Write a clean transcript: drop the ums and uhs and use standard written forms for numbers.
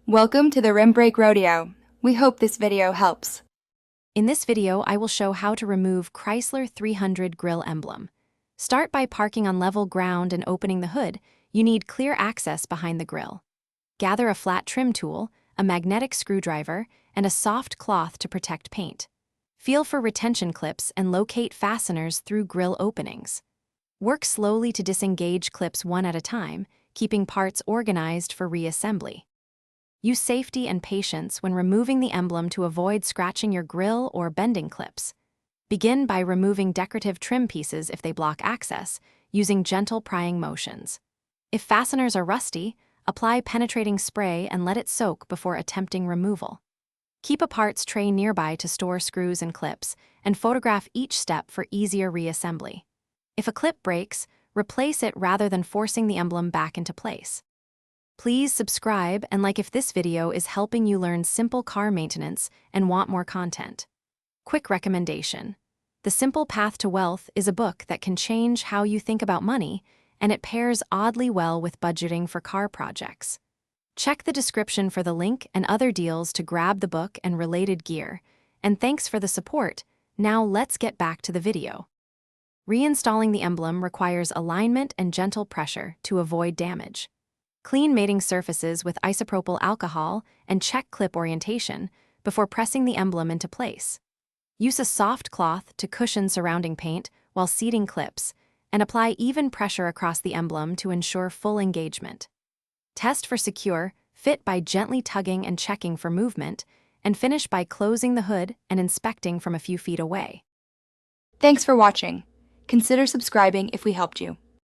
Welcome to the Rim Break Rodeo. We hope this video helps. In this video, I will show how to remove Chrysler 300 Grille Emblem. Start by parking on level ground and opening the hood. You need clear access behind the grille. Gather a flat trim tool, a magnetic screwdriver, and a soft cloth to protect paint. Feel for retention clips and locate fasteners through grille openings. Work slowly to disengage clips one at a time, keeping parts organized for reassembly. Use safety and patience when removing the emblem to avoid scratching your grille or bending clips. Begin by removing decorative trim pieces if they block access, using gentle prying motions. If fasteners are rusty, apply penetrating spray and let it soak before attempting removal. Keep a parts tray nearby to store screws and clips, and photograph each step for easier reassembly. If a clip breaks, replace it rather than forcing the emblem back into place. Please subscribe and like if this video is helping you learn simple car maintenance and want more content. Quick recommendation. The Simple Path to Wealth is a book that can change how you think about money, and it pairs oddly well with budgeting for car projects. Check the description for the link and other deals to grab the book and related gear. And thanks for the support. Now let's get back to the video. Reinstalling the emblem requires alignment and gentle pressure to avoid damage. Clean mating surfaces with isopropyl alcohol and check clip orientation before pressing the emblem into place. Use a soft cloth to cushion surrounding paint while seating clips, and apply even pressure across the emblem to ensure full engagement. Test for secure fit by gently tugging and checking for movement, and finish by closing the hood and inspecting from a few feet away. Thanks for watching. Consider subscribing if we helped you.